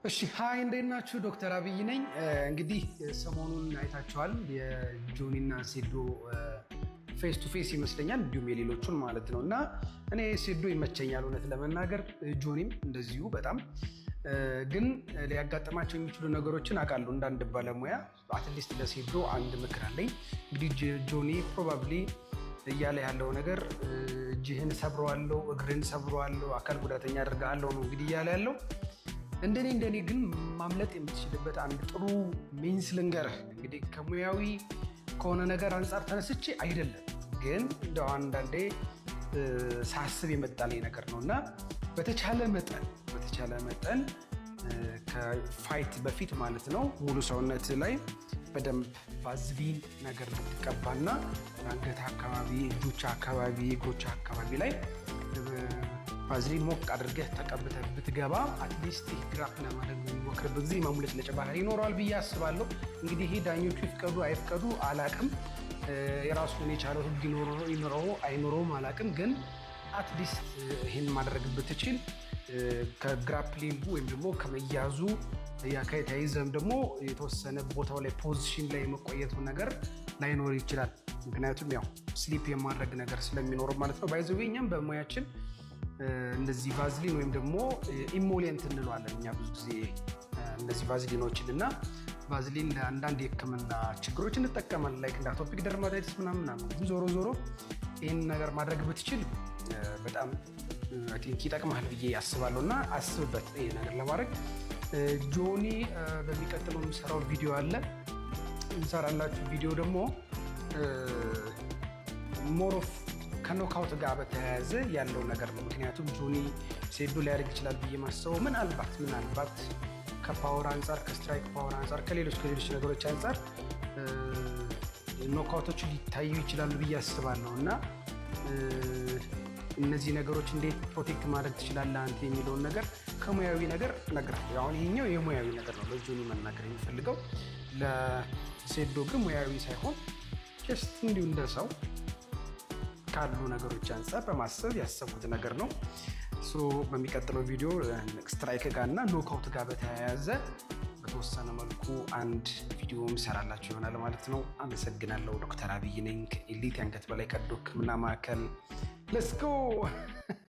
እሺ ሃይ እንዴት ናችሁ? ዶክተር አብይ ነኝ። እንግዲህ ሰሞኑን አይታችኋል የጆኒና ሴዶ ፌስ ቱ ፌስ ይመስለኛል፣ እንዲሁም የሌሎቹን ማለት ነው። እና እኔ ሴዶ ይመቸኛል እውነት ለመናገር ጆኒም እንደዚሁ በጣም ግን ሊያጋጥማቸው የሚችሉ ነገሮችን አውቃለሁ እንዳንድ ባለሙያ። አትሊስት ለሴዶ አንድ ምክር አለኝ። እንግዲህ ጆኒ ፕሮባብሊ እያለ ያለው ነገር እጅህን ሰብረዋለሁ፣ እግርን ሰብረዋለሁ፣ አካል ጉዳተኛ አድርጋለሁ ነው እንግዲህ እያለ ያለው። እንደኔ ግን ማምለጥ የምትችልበት አንድ ጥሩ ሚንስ ልንገርህ። እንግዲህ ከሙያዊ ከሆነ ነገር አንጻር ተነስቼ አይደለም፣ ግን እንደው አንዳንዴ ሳስብ የመጣልኝ ነገር ነው እና በተቻለ መጠን ከፋይት በፊት ማለት ነው ሙሉ ሰውነት ላይ በደንብ ቫዝሊን ነገር ልትቀባና አንገት አካባቢ፣ እጆች አካባቢ፣ እግሮች አካባቢ ላይ ቫዝሊን ሞቅ አድርገህ ተቀብተህ ብትገባ አትሊስት ግራፍ ለማድረግ የሚሞክርበት ጊዜ ማሙለጭለጫ ባህሪ ይኖረዋል ብዬ አስባለሁ። እንግዲህ ይሄ ዳኞቹ ይፍቀዱ አይፍቀዱ አላቅም፣ የራሱን የቻለው ህግ ይኖረው አይኖረውም አላቅም። ግን አትሊስት ይህን ማድረግ ብትችል ከግራፕሊንጉ ወይም ደግሞ ከመያዙ ተያይዘም ደግሞ የተወሰነ ቦታው ላይ ፖዚሽን ላይ የመቆየቱ ነገር ላይኖር ይችላል። ምክንያቱም ያው ስሊፕ የማድረግ ነገር ስለሚኖር ማለት ነው። ባይዘዌ እኛም በሙያችን እንደዚህ ቫዝሊን ወይም ደግሞ ኢሞሊየንት እንለዋለን እኛ ብዙ ጊዜ እንደዚህ ቫዝሊኖችን እና ቫዝሊን ለአንዳንድ የህክምና ችግሮች እንጠቀማለን፣ ላይክ እንደ አቶፒክ ደርማታይቲስ ምናምን። ዞሮ ይህን ነገር ማድረግ ብትችል በጣም ቲንክ ይጠቅማል ብዬ አስባለሁ እና አስብበት ይህ ነገር ለማድረግ። ጆኒ በሚቀጥለው የምሰራው ቪዲዮ አለ እንሰራላችሁ። ቪዲዮ ደግሞ ሞሮፍ ከኖካውት ጋር በተያያዘ ያለው ነገር ነው። ምክንያቱም ጆኒ ሴዶ ሊያደርግ ይችላል ብዬ ማስበው ምናልባት ከፓወር አንጻር፣ ከስትራይክ ፓወር አንጻር፣ ከሌሎች ነገሮች አንጻር ኖካውቶች ሊታዩ ይችላሉ ብዬ አስባለሁ እና እነዚህ ነገሮች እንዴት ፕሮቴክት ማድረግ ትችላለህ አንተ የሚለውን ነገር ከሙያዊ ነገር እነግርሃለሁ። አሁን ይሄኛው የሙያዊ ነገር ነው ለጆኒ መናገር የሚፈልገው። ለሴዶ ግን ሙያዊ ሳይሆን ጀስት እንዲሁ እንደ ሰው ካሉ ነገሮች አንጻር በማሰብ ያሰቡት ነገር ነው። በሚቀጥለው ቪዲዮ ስትራይክ ጋር እና ኖካውት ጋር በተያያዘ በተወሰነ መልኩ አንድ ቪዲዮ ምሰራላችሁ ይሆናል ማለት ነው። አመሰግናለሁ። ዶክተር አብይ ነኝ ከኤሊት የአንገት በላይ ቀዶ ህክምና ማዕከል። ሌትስ ጎ